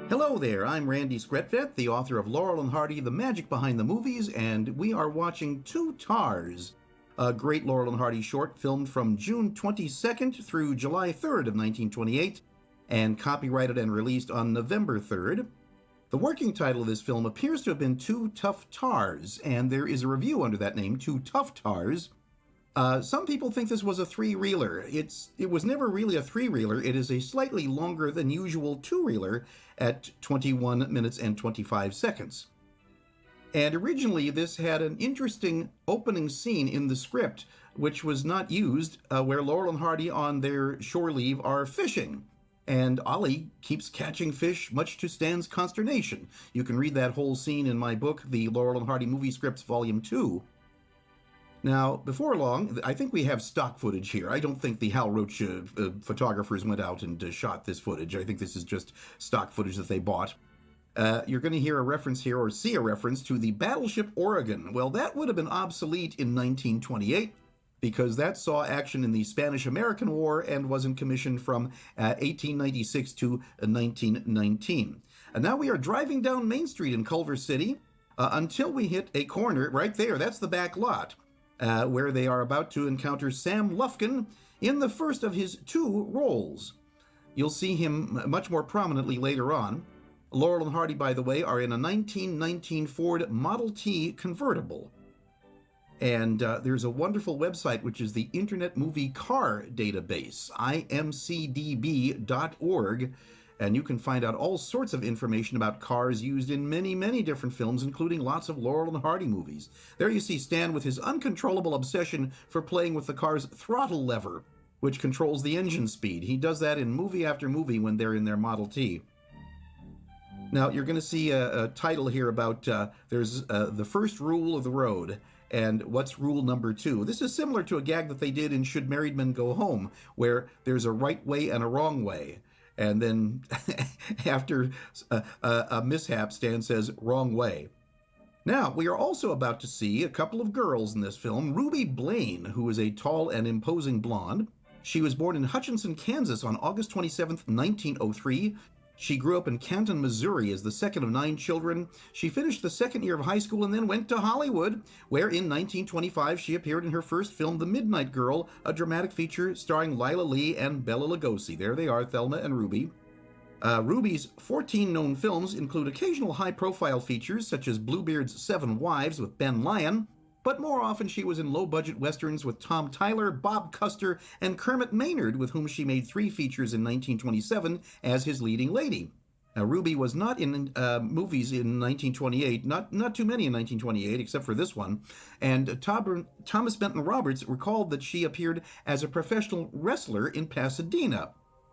Hello there, I'm Randy Skretvet, the author of Laurel and Hardy, The Magic Behind the Movies, and we are watching Two Tars, a great Laurel and Hardy short filmed from June 22nd through July 3rd of 1928, and copyrighted and released on November 3rd. The working title of this film appears to have been Two Tough Tars, and there is a review under that name, Two Tough Tars. Some people think this was a three-reeler. It was never really a three-reeler. It is a slightly longer than usual two-reeler at 21 minutes and 25 seconds. And originally, this had an interesting opening scene in the script, which was not used, where Laurel and Hardy on their shore leave are fishing. And Ollie keeps catching fish, much to Stan's consternation. You can read that whole scene in my book, The Laurel and Hardy Movie Scripts, Volume 2. Now, before long, I think we have stock footage here. I don't think the Hal Roach photographers went out and shot this footage. I think this is just stock footage that they bought. You're going to hear a reference here, or see a reference, to the battleship Oregon. Well, that would have been obsolete in 1928, because that saw action in the Spanish-American War and was in commission from 1896 to 1919. And now we are driving down Main Street in Culver City until we hit a corner right there. That's the back lot. Where they are about to encounter Sam Lufkin in the first of his two roles. You'll see him much more prominently later on. Laurel and Hardy, by the way, are in a 1919 Ford Model T convertible. And there's a wonderful website, which is the Internet Movie Car Database, imcdb.org, and you can find out all sorts of information about cars used in many, many different films, including lots of Laurel and Hardy movies. There you see Stan with his uncontrollable obsession for playing with the car's throttle lever, which controls the engine speed. He does that in movie after movie when they're in their Model T. Now, you're going to see a title here about there's the first rule of the road, and what's rule number 2. This is similar to a gag that they did in Should Married Men Go Home, where there's a right way and a wrong way. And then after a mishap, Stan says, wrong way. Now, we are also about to see a couple of girls in this film. Ruby Blaine, who is a tall and imposing blonde. She was born in Hutchinson, Kansas on August 27th, 1903. She grew up in Canton, Missouri as the second of 9 children. She finished the second year of high school and then went to Hollywood, where in 1925 she appeared in her first film, The Midnight Girl, a dramatic feature starring Lila Lee and Bela Lugosi. There they are, Thelma and Ruby. Ruby's 14 known films include occasional high-profile features, such as Bluebeard's 7 Wives with Ben Lyon, but more often she was in low-budget westerns with Tom Tyler, Bob Custer, and Kermit Maynard, with whom she made 3 features in 1927 as his leading lady. Now, Ruby was not in movies in 1928, not too many in 1928, except for this one, and Thomas Benton Roberts recalled that she appeared as a professional wrestler in Pasadena.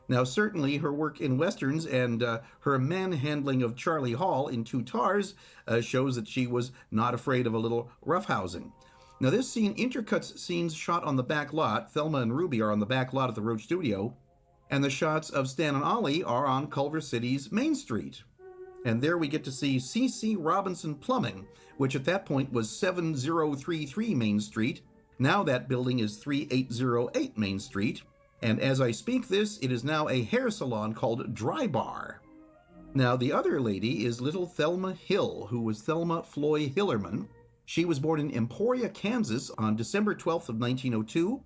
Now, certainly her work in westerns and her manhandling of Charlie Hall in Two Tars shows that she was not afraid of a little roughhousing. Now, this scene intercuts scenes shot on the back lot. Thelma and Ruby are on the back lot at the Roach Studio, and the shots of Stan and Ollie are on Culver City's Main Street. And there we get to see C.C. Robinson Plumbing, which at that point was 7033 Main Street. Now that building is 3808 Main Street. And as I speak this, it is now a hair salon called Dry Bar. Now, the other lady is little Thelma Hill, who was Thelma Floy Hillerman. She was born in Emporia, Kansas on December 12th of 1902.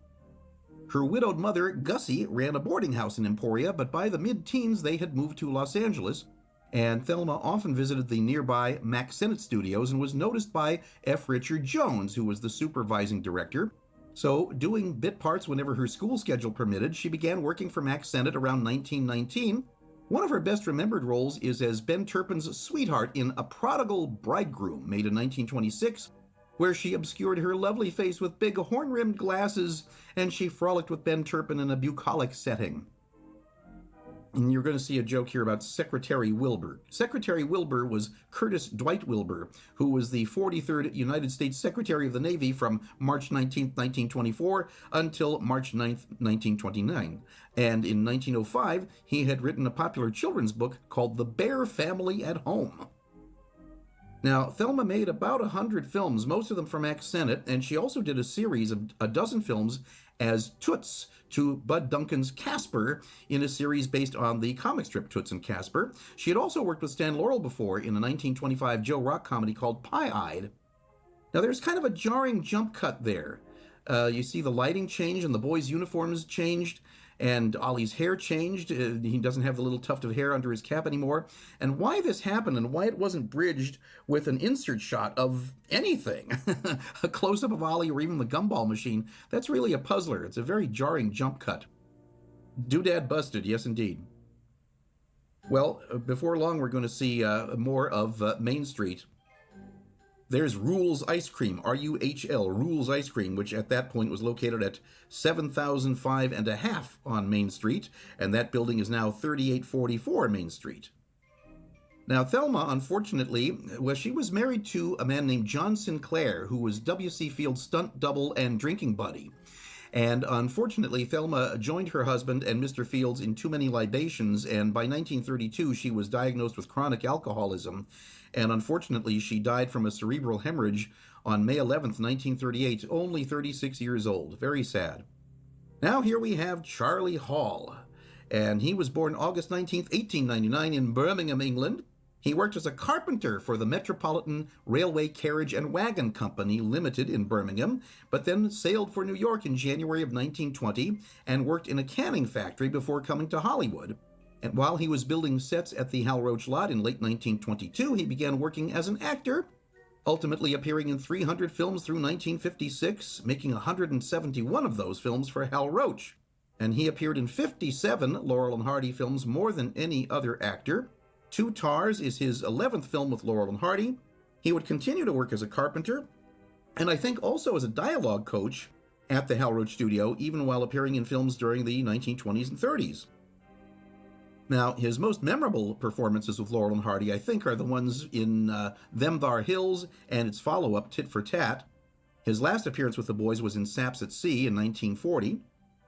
Her widowed mother, Gussie, ran a boarding house in Emporia, but by the mid-teens they had moved to Los Angeles, and Thelma often visited the nearby Mack Sennett studios and was noticed by F. Richard Jones, who was the supervising director. So, doing bit parts whenever her school schedule permitted, she began working for Mack Sennett around 1919. One of her best remembered roles is as Ben Turpin's sweetheart in A Prodigal Bridegroom, made in 1926, where she obscured her lovely face with big horn-rimmed glasses, and she frolicked with Ben Turpin in a bucolic setting. And you're going to see a joke here about Secretary Wilbur. Secretary Wilbur was Curtis Dwight Wilbur, who was the 43rd United States Secretary of the Navy from March 19, 1924 until March 9, 1929. And in 1905, he had written a popular children's book called The Bear Family at Home. Now, Thelma made about 100 films, most of them for Mack Sennett, and she also did a series of a dozen films as Toots to Bud Duncan's Casper in a series based on the comic strip Toots and Casper. She had also worked with Stan Laurel before in a 1925 Joe Rock comedy called Pie-Eyed. Now, there's kind of a jarring jump cut there. You see the lighting changed and the boys' uniforms changed, and Ollie's hair changed. He doesn't have the little tuft of hair under his cap anymore. And why this happened and why it wasn't bridged with an insert shot of anything, a close-up of Ollie or even the gumball machine, that's really a puzzler. It's a very jarring jump cut. Doodad busted, yes indeed. Well, before long we're going to see more of Main Street. There's Rules Ice Cream, R-U-H-L, Rules Ice Cream, which at that point was located at 7005 and a half on Main Street, and that building is now 3844 Main Street. Now, Thelma, unfortunately, well, she was married to a man named John Sinclair, who was W.C. Field's stunt double and drinking buddy. And unfortunately, Thelma joined her husband and Mr. Fields in too many libations, and by 1932 she was diagnosed with chronic alcoholism, and unfortunately she died from a cerebral hemorrhage on May 11th, 1938, only 36 years old. Very sad. Now here we have Charlie Hall, and he was born August 19th, 1899 in Birmingham, England. He worked as a carpenter for the Metropolitan Railway Carriage and Wagon Company Limited in Birmingham, but then sailed for New York in January of 1920 and worked in a canning factory before coming to Hollywood. And while he was building sets at the Hal Roach lot in late 1922, he began working as an actor, ultimately appearing in 300 films through 1956, making 171 of those films for Hal Roach. And he appeared in 57 Laurel and Hardy films, more than any other actor. Two Tars is his 11th film with Laurel and Hardy. He would continue to work as a carpenter, and I think also as a dialogue coach at the Hal Roach studio, even while appearing in films during the 1920s and 30s. Now, his most memorable performances with Laurel and Hardy, I think, are the ones in Them Thar Hills and its follow-up, Tit for Tat. His last appearance with the boys was in Saps at Sea in 1940.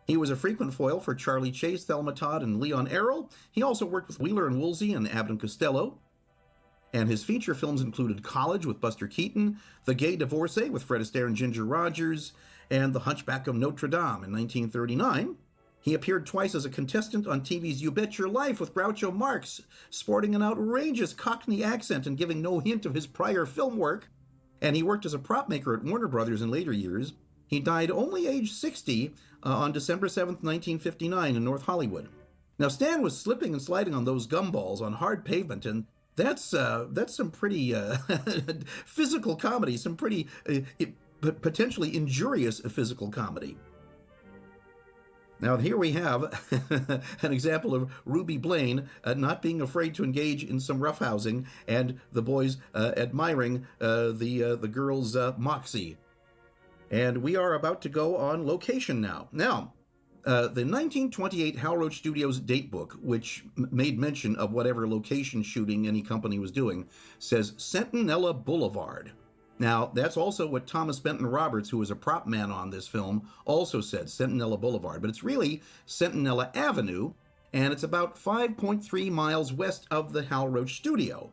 He was a frequent foil for Charlie Chase, Thelma Todd, and Leon Errol. He also worked with Wheeler and Woolsey and Abbott and Costello. And his feature films included College with Buster Keaton, The Gay Divorcee with Fred Astaire and Ginger Rogers, and The Hunchback of Notre Dame in 1939. He appeared twice as a contestant on TV's You Bet Your Life with Groucho Marx, sporting an outrageous Cockney accent and giving no hint of his prior film work. And he worked as a prop maker at Warner Brothers in later years. He died only age 60 on December 7th, 1959 in North Hollywood. Now, Stan was slipping and sliding on those gumballs on hard pavement, and that's some pretty physical comedy, some pretty potentially injurious physical comedy. Now, here we have an example of Ruby Blaine not being afraid to engage in some roughhousing, and the boys admiring the girl's moxie. And we are about to go on location now. Now, the 1928 Hal Roach Studios date book, which made mention of whatever location shooting any company was doing, says Centinela Boulevard. Now, that's also what Thomas Benton Roberts, who was a prop man on this film, also said, Centinela Boulevard. But it's really Centinela Avenue, and it's about 5.3 miles west of the Hal Roach studio.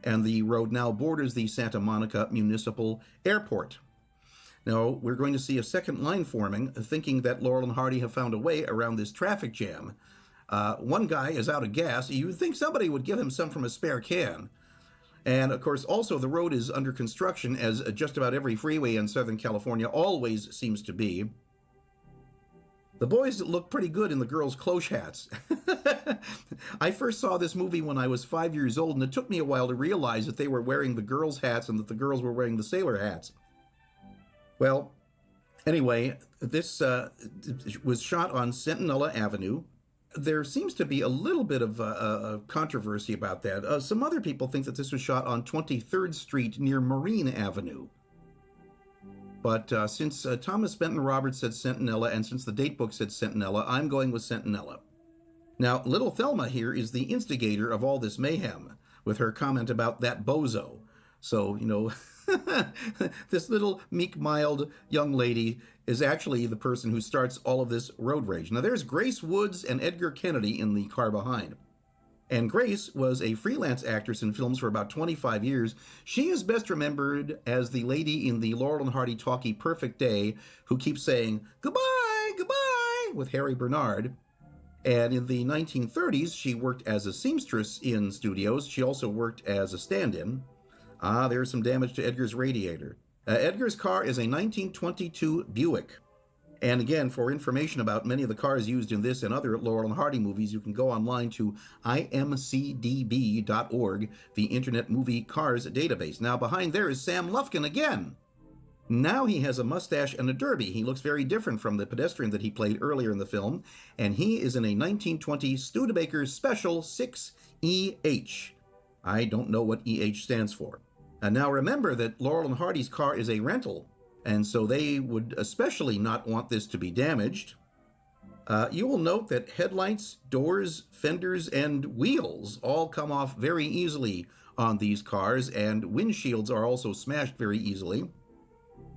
And the road now borders the Santa Monica Municipal Airport. Now, we're going to see a second line forming, thinking that Laurel and Hardy have found a way around this traffic jam. One guy is out of gas. You'd think somebody would give him some from a spare can. And, of course, also the road is under construction, as just about every freeway in Southern California always seems to be. The boys look pretty good in the girls' cloche hats. I first saw this movie when I was 5 years old, and it took me a while to realize that they were wearing the girls' hats and that the girls were wearing the sailor hats. Well, anyway, this was shot on Centinela Avenue. There seems to be a little bit of controversy about that. Some other people think that this was shot on 23rd Street near Marine Avenue. But since Thomas Benton Roberts said Centinela, and since the date book said Centinela, I'm going with Centinela. Now, little Thelma here is the instigator of all this mayhem, with her comment about that bozo. So, you know, this little meek, mild young lady is actually the person who starts all of this road rage. Now, there's Grace Woods and Edgar Kennedy in the car behind. And Grace was a freelance actress in films for about 25 years. She is best remembered as the lady in the Laurel and Hardy talkie Perfect Day who keeps saying, "Goodbye, goodbye." with Harry Bernard. And in the 1930s, she worked as a seamstress in studios. She also worked as a stand-in. There's some damage to Edgar's radiator. Edgar's car is a 1922 Buick. And again, for information about many of the cars used in this and other Laurel and Hardy movies, you can go online to imcdb.org, the Internet Movie Cars database. Now, behind there is Sam Lufkin again. Now he has a mustache and a derby. He looks very different from the pedestrian that he played earlier in the film, and he is in a 1920 Studebaker Special 6EH. I don't know what EH stands for. And now remember that Laurel and Hardy's car is a rental, and so they would especially not want this to be damaged. You will note that headlights, doors, fenders, and wheels all come off very easily on these cars, and windshields are also smashed very easily.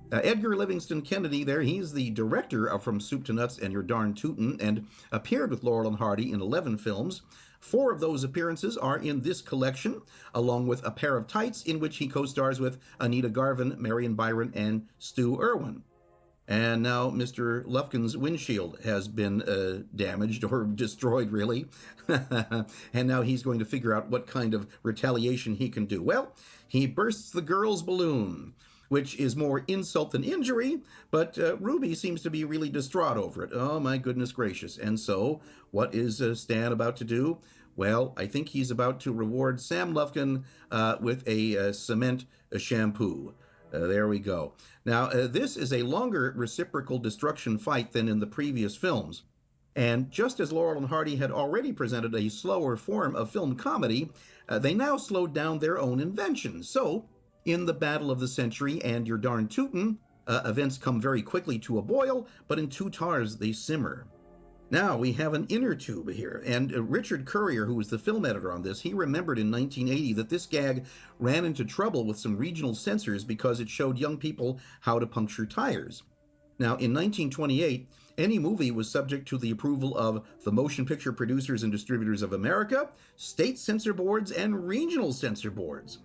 Edgar Livingston Kennedy there, he's the director of From Soup to Nuts and Your Darn Tootin', and appeared with Laurel and Hardy in 11 films. 4 of those appearances are in this collection, along with A Pair of Tights, in which he co-stars with Anita Garvin, Marion Byron, and Stu Irwin. And now Mr. Lufkin's windshield has been damaged or destroyed, really. And now he's going to figure out what kind of retaliation he can do. Well, he bursts the girl's balloon, which is more insult than injury, but Ruby seems to be really distraught over it. Oh, my goodness gracious. And so, what is Stan about to do? Well, I think he's about to reward Sam Lufkin with a cement shampoo. There we go. Now, this is a longer reciprocal destruction fight than in the previous films. And just as Laurel and Hardy had already presented a slower form of film comedy, they now slowed down their own invention. So, in the Battle of the Century and Your Darn Tootin', events come very quickly to a boil, but in two tars they simmer. Now we have an inner tube here, and Richard Currier, who was the film editor on this, he remembered in 1980 that this gag ran into trouble with some regional censors because it showed young people how to puncture tires. Now, in 1928, any movie was subject to the approval of the Motion Picture Producers and Distributors of America, state censor boards, and regional censor boards.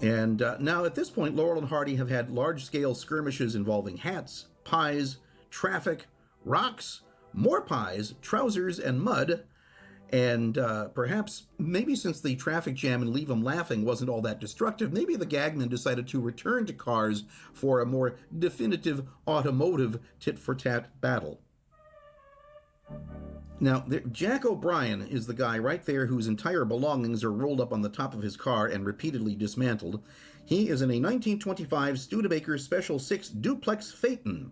And now at this point, Laurel and Hardy have had large-scale skirmishes involving hats, pies, traffic, rocks, more pies, trousers, and mud. And perhaps, maybe since the traffic jam and Leave 'em Laughing wasn't all that destructive, maybe the gagmen decided to return to cars for a more definitive automotive tit-for-tat battle. Now, Jack O'Brien is the guy right there whose entire belongings are rolled up on the top of his car and repeatedly dismantled. He is in a 1925 Studebaker Special 6 duplex Phaeton.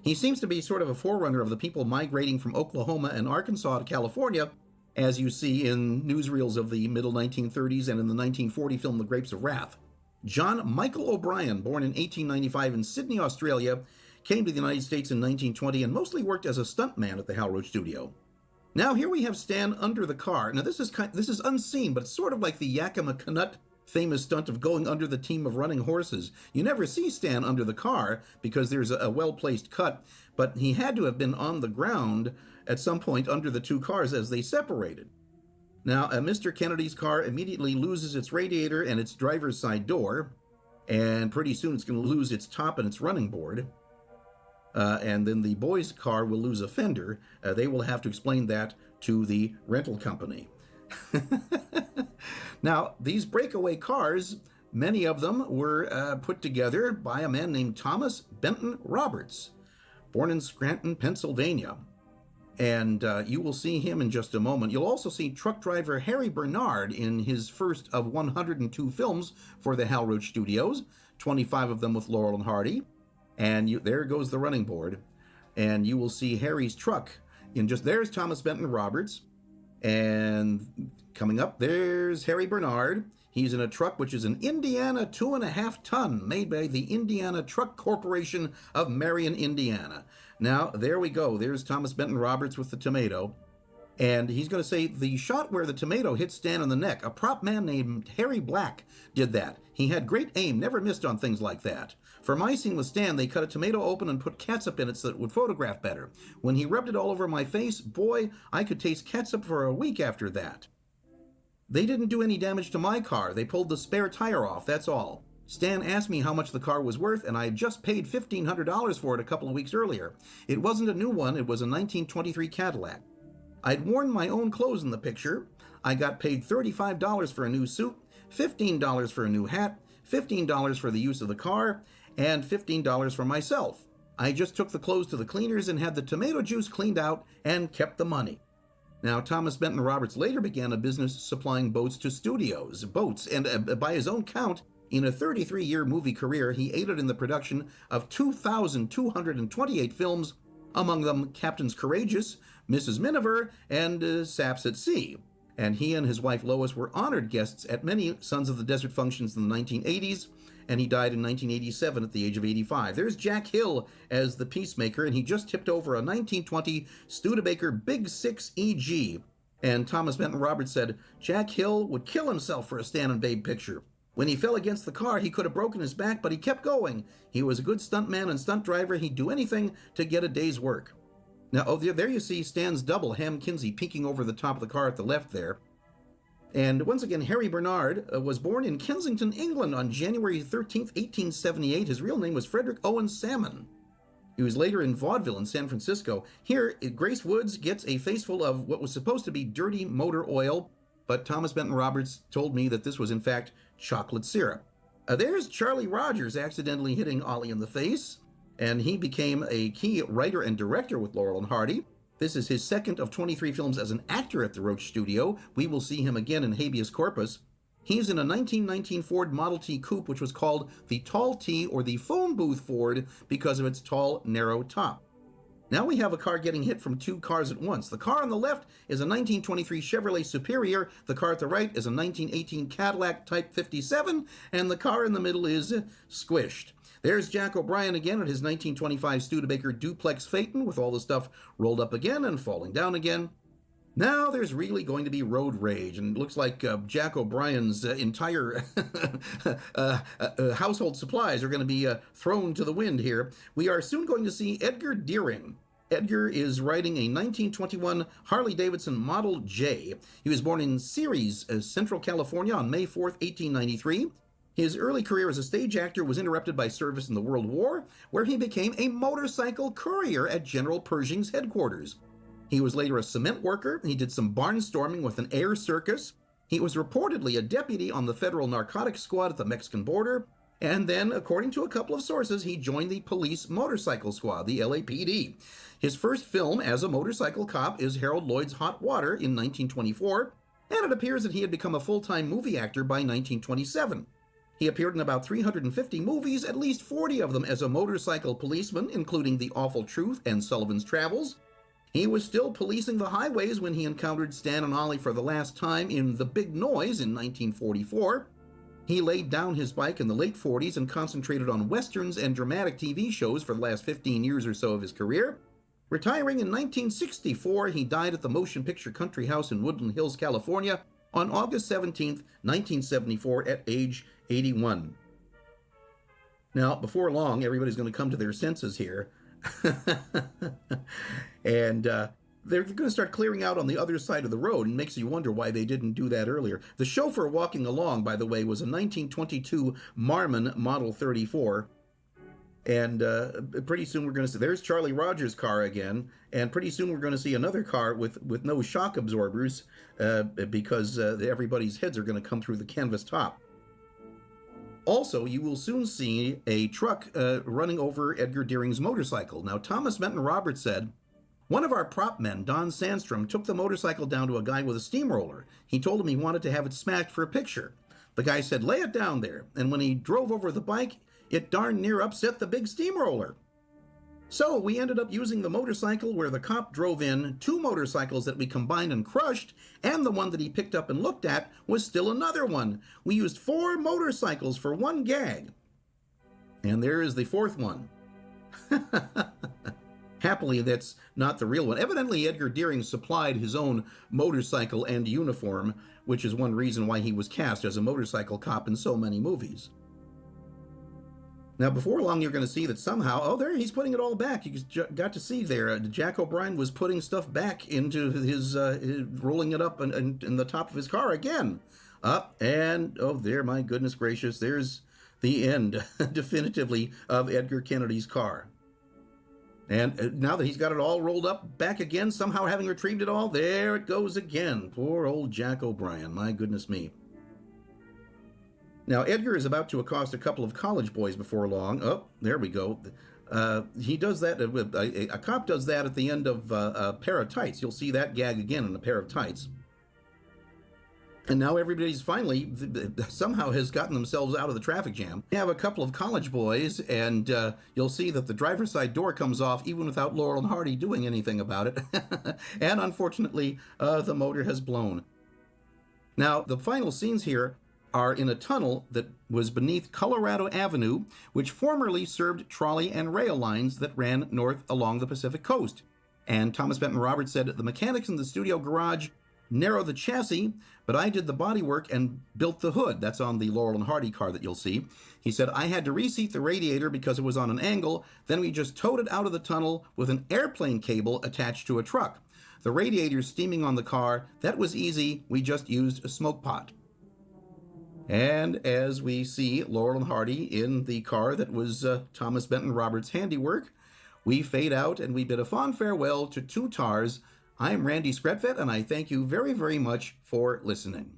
He seems to be sort of a forerunner of the people migrating from Oklahoma and Arkansas to California, as you see in newsreels of the middle 1930s and in the 1940 film The Grapes of Wrath. John Michael O'Brien, born in 1895 in Sydney, Australia, came to the United States in 1920 and mostly worked as a stuntman at the Hal Roach studio. Now here we have Stan under the car. Now this is unseen, but it's sort of like the Yakima Canutt famous stunt of going under the team of running horses. You never see Stan under the car because there's a well-placed cut, but he had to have been on the ground at some point under the two cars as they separated. Now, Mr. Kennedy's car immediately loses its radiator and its driver's side door, and pretty soon it's going to lose its top and its running board. And then the boys' car will lose a fender. They will have to explain that to the rental company. Now, these breakaway cars, many of them were put together by a man named Thomas Benton Roberts, born in Scranton, Pennsylvania. And you will see him in just a moment. You'll also see truck driver Harry Bernard in his first of 102 films for the Hal Roach Studios, 25 of them with Laurel and Hardy. And there goes the running board. And you will see Harry's truck there's Thomas Benton Roberts. And coming up, there's Harry Bernard. He's in a truck which is an Indiana 2.5 ton made by the Indiana Truck Corporation of Marion, Indiana. Now, there we go. There's Thomas Benton Roberts with the tomato. And he's going to say the shot where the tomato hit Stan in the neck, a prop man named Harry Black did that. He had great aim, never missed on things like that. For my scene with Stan, they cut a tomato open and put catsup in it so it would photograph better. When he rubbed it all over my face, boy, I could taste catsup for a week after that. They didn't do any damage to my car. They pulled the spare tire off, that's all. Stan asked me how much the car was worth, and I had just paid $1,500 for it a couple of weeks earlier. It wasn't a new one, it was a 1923 Cadillac. I'd worn my own clothes in the picture. I got paid $35 for a new suit, $15 for a new hat, $15 for the use of the car, and $15 for myself. I just took the clothes to the cleaners and had the tomato juice cleaned out and kept the money. Now, Thomas Benton Roberts later began a business supplying boats to studios, and by his own count, in a 33-year movie career, he aided in the production of 2,228 films, among them Captains Courageous, Mrs. Miniver, and Saps at Sea. And he and his wife Lois were honored guests at many Sons of the Desert functions in the 1980s, and he died in 1987 at the age of 85. There's Jack Hill as the Peacemaker, and he just tipped over a 1920 Studebaker Big 6 EG. And Thomas Benton Roberts said, Jack Hill would kill himself for a Stan and Babe picture. When he fell against the car, he could have broken his back, but he kept going. He was a good stuntman and stunt driver. He'd do anything to get a day's work. Now, there you see Stan's double, Ham Kinsey, peeking over the top of the car at the left there. And once again, Harry Bernard was born in Kensington, England on January 13th, 1878. His real name was Frederick Owen Salmon. He was later in vaudeville in San Francisco. Here, Grace Woods gets a faceful of what was supposed to be dirty motor oil, but Thomas Benton Roberts told me that this was in fact chocolate syrup. There's Charlie Rogers accidentally hitting Ollie in the face, and he became a key writer and director with Laurel and Hardy. This is his second of 23 films as an actor at the Roach Studio. We will see him again in Habeas Corpus. He's in a 1919 Ford Model T coupe, which was called the Tall T or the Phone Booth Ford because of its tall, narrow top. Now we have a car getting hit from two cars at once. The car on the left is a 1923 Chevrolet Superior. The car at the right is a 1918 Cadillac Type 57, and the car in the middle is squished. There's Jack O'Brien again at his 1925 Studebaker Duplex Phaeton with all the stuff rolled up again and falling down again. Now there's really going to be road rage, and it looks like Jack O'Brien's entire household supplies are going to be thrown to the wind here. We are soon going to see Edgar Deering. Edgar is riding a 1921 Harley-Davidson Model J. He was born in Ceres, Central California on May 4th, 1893. His early career as a stage actor was interrupted by service in the World War, where he became a motorcycle courier at General Pershing's headquarters. He was later a cement worker. He did some barnstorming with an air circus. He was reportedly a deputy on the federal narcotics squad at the Mexican border. And then, according to a couple of sources, he joined the police motorcycle squad, the LAPD. His first film as a motorcycle cop is Harold Lloyd's Hot Water in 1924, and it appears that he had become a full-time movie actor by 1927. He appeared in about 350 movies, at least 40 of them as a motorcycle policeman, including The Awful Truth and Sullivan's Travels. He was still policing the highways when he encountered Stan and Ollie for the last time in The Big Noise in 1944. He laid down his bike in the late 40s and concentrated on westerns and dramatic TV shows for the last 15 years or so of his career. Retiring in 1964, he died at the Motion Picture Country House in Woodland Hills, California on August 17, 1974 at age 81. Now, before long, everybody's going to come to their senses here. And they're going to start clearing out on the other side of the road, and makes you wonder why they didn't do that earlier. The chauffeur walking along, by the way, was a 1922 Marmon Model 34. And pretty soon we're going to see, there's Charlie Rogers' car again, and pretty soon we're going to see another car with no shock absorbers because everybody's heads are going to come through the canvas top. Also, you will soon see a truck running over Edgar Deering's motorcycle. Now, Thomas Benton Roberts said, one of our prop men, Don Sandstrom, took the motorcycle down to a guy with a steamroller. He told him he wanted to have it smashed for a picture. The guy said, lay it down there. And when he drove over the bike, it darn near upset the big steamroller. So we ended up using the motorcycle where the cop drove in, two motorcycles that we combined and crushed, and the one that he picked up and looked at was still another one. We used 4 motorcycles for one gag. And there is the fourth one. Happily, that's not the real one. Evidently, Edgar Deering supplied his own motorcycle and uniform, which is one reason why he was cast as a motorcycle cop in so many movies. Now, before long, you're going to see that somehow, there, he's putting it all back. You got to see there, Jack O'Brien was putting stuff back into his rolling it up in the top of his car again. Up, and, there, my goodness gracious, there's the end, definitively, of Edgar Kennedy's car. And now that he's got it all rolled up back again, somehow having retrieved it all, there it goes again. Poor old Jack O'Brien, my goodness me. Now, Edgar is about to accost a couple of college boys before long. Oh, there we go. He does that, a cop does that at the end of a pair of tights. You'll see that gag again in a pair of tights. And now everybody's finally somehow has gotten themselves out of the traffic jam. We have a couple of college boys, and you'll see that the driver's side door comes off even without Laurel and Hardy doing anything about it. And unfortunately, the motor has blown. Now, the final scenes here are in a tunnel that was beneath Colorado Avenue, which formerly served trolley and rail lines that ran north along the Pacific coast. And Thomas Benton Roberts said, the mechanics in the studio garage narrowed the chassis, but I did the bodywork and built the hood. That's on the Laurel and Hardy car that you'll see. He said, I had to reseat the radiator because it was on an angle. Then we just towed it out of the tunnel with an airplane cable attached to a truck. The radiator's steaming on the car. That was easy. We just used a smoke pot. And as we see Laurel and Hardy in the car that was Thomas Benton Roberts' handiwork, we fade out and we bid a fond farewell to two tars. I'm Randy Scretvet, and I thank you very, very much for listening.